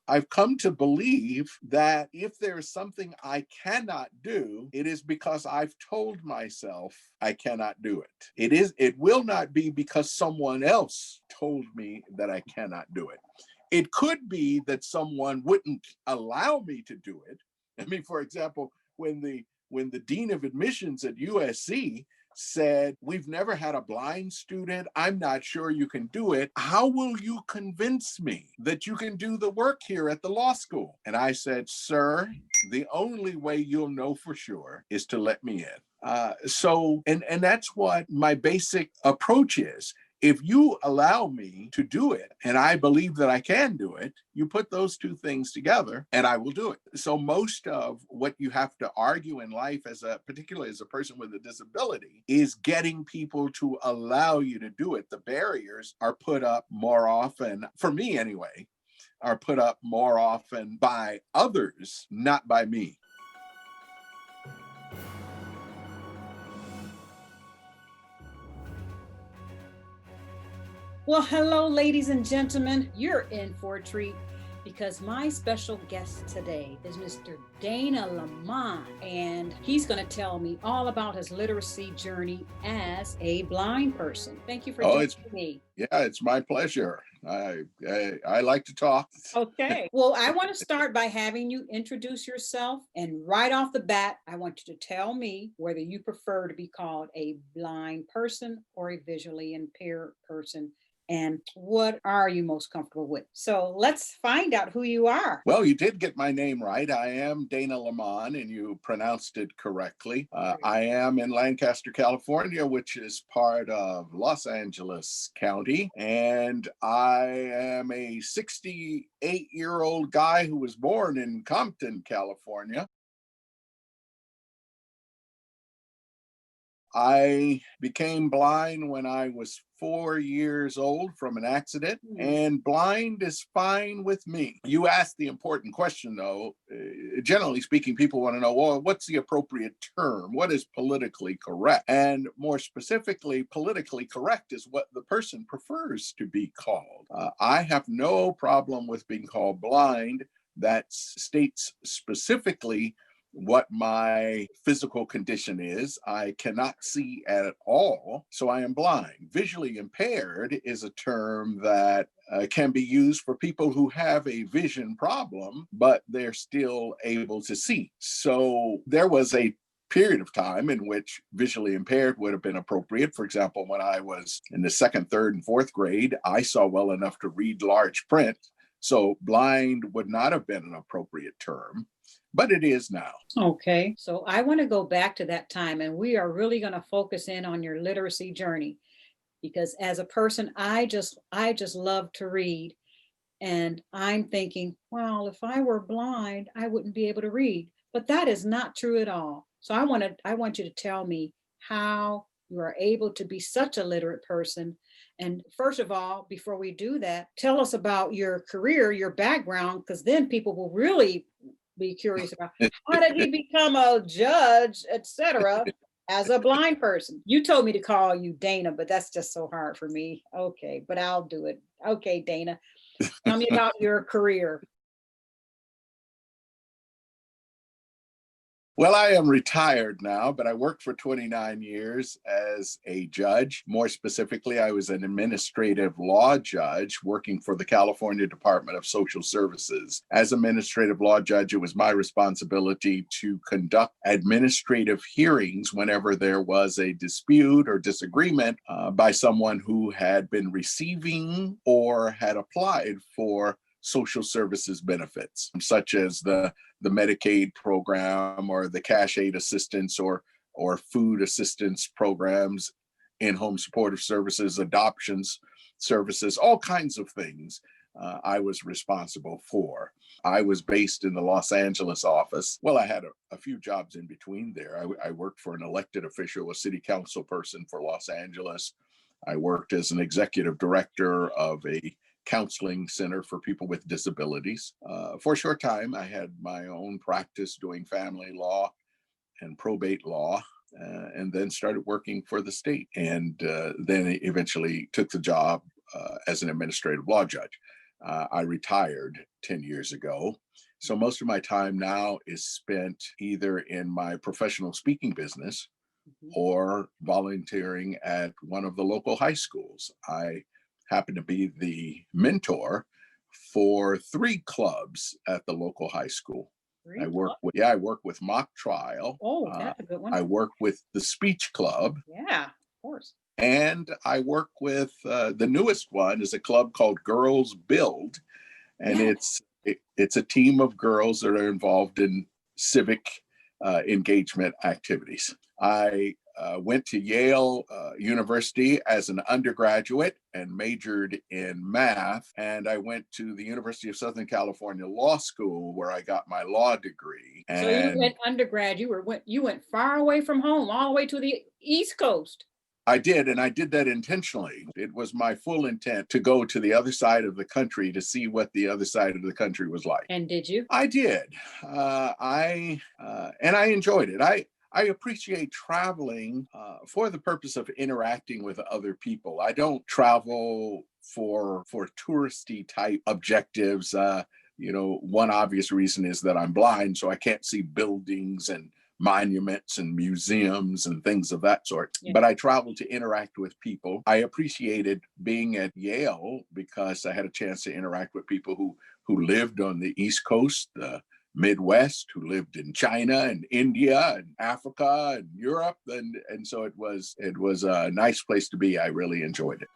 I've come to believe that if there's something I cannot do, it is because I've told myself I cannot do it. It will not be because someone else told me that I cannot do it. It could be that someone wouldn't allow me to do it. I mean, for example, when the dean of admissions at USC said, "We've never had a blind student. I'm not sure you can do it. How will you convince me that you can do the work here at the law school?" And I said, "Sir, the only way you'll know for sure is to let me in." And that's what my basic approach is. If you allow me to do it, and I believe that I can do it, you put those two things together and I will do it. So most of what you have to argue in life, particularly as a person with a disability, is getting people to allow you to do it. The barriers are put up more often, for me anyway, are put up more often by others, not by me. Well, hello, ladies and gentlemen. You're in for a treat because my special guest today is Mr. Dana LaMon, and he's going to tell me all about his literacy journey as a blind person. Thank you for joining me. Yeah, it's my pleasure. I like to talk. Okay. Well, I want to start by having you introduce yourself. And right off the bat, I want you to tell me whether you prefer to be called a blind person or a visually impaired person. And what are you most comfortable with? So let's find out who you are. Well, you did get my name right. I am Dana LaMon, and you pronounced it correctly. I am in Lancaster, California, which is part of Los Angeles County. And I am a 68-year-old guy who was born in Compton, California. I became blind when I was 4 years old from an accident, and blind is fine with me. You asked the important question, though. Generally speaking, people want to know, well, what's the appropriate term? What is politically correct? And more specifically, politically correct is what the person prefers to be called. I have no problem with being called blind. That states specifically what my physical condition is. I cannot see at all, so I am blind. Visually impaired is a term that can be used for people who have a vision problem, but they're still able to see. So there was a period of time in which visually impaired would have been appropriate. For example, when I was in the second, third, and fourth grade, I saw well enough to read large print. So blind would not have been an appropriate term, but it is now. Okay. So I want to go back to that time, and we are really going to focus in on your literacy journey, because as a person, I just love to read. And I'm thinking, well, if I were blind, I wouldn't be able to read. But that is not true at all. So I want you to tell me how you are able to be such a literate person. And first of all, before we do that, tell us about your career, your background, because then people will really be curious about how did he become a judge, etc., as a blind person. You told me to call you Dana, but that's just so hard for me. Okay, but I'll do it. Okay, Dana, tell me about your career. Well, I am retired now, but I worked for 29 years as a judge. More specifically, I was an administrative law judge working for the California Department of Social Services. As administrative law judge, it was my responsibility to conduct administrative hearings whenever there was a dispute or disagreement by someone who had been receiving or had applied for social services benefits, such as the Medicaid program or the cash aid assistance or food assistance programs, in-home supportive services, adoptions services, all kinds of things I was responsible for. I was based in the Los Angeles office. Well, I had a few jobs in between there. I worked for an elected official, a city council person for Los Angeles. I worked as an executive director of a counseling center for people with disabilities. For a short time, I had my own practice doing family law and probate law, and then started working for the state, and then eventually took the job as an administrative law judge. I retired 10 years ago. So most of my time now is spent either in my professional speaking business Mhm. or volunteering at one of the local high schools. I happen to be the mentor for 3 clubs at the local high school. I Great. work with, yeah, I work with mock trial. Oh, that's a good one. I work with the speech club, Yeah, of course. and I work with the newest one is a club called Girls Build, and Yeah. it's a team of girls that are involved in civic engagement activities. I went to Yale University as an undergraduate and majored in math, and I went to the University of Southern California Law School where I got my law degree. So you And went undergrad, you went far away from home, all the way to the East Coast. I did, and I did that intentionally. It was my full intent to go to the other side of the country to see what the other side of the country was like. And did you? I did. And I enjoyed it. I appreciate traveling for the purpose of interacting with other people. I don't travel for touristy type objectives. One obvious reason is that I'm blind, so I can't see buildings and monuments and museums and things of that sort. Yeah. But I traveled to interact with people. I appreciated being at Yale because I had a chance to interact with people who lived on the East Coast, the Midwest, who lived in China and India and Africa and Europe, and so it was a nice place to be. I really enjoyed it.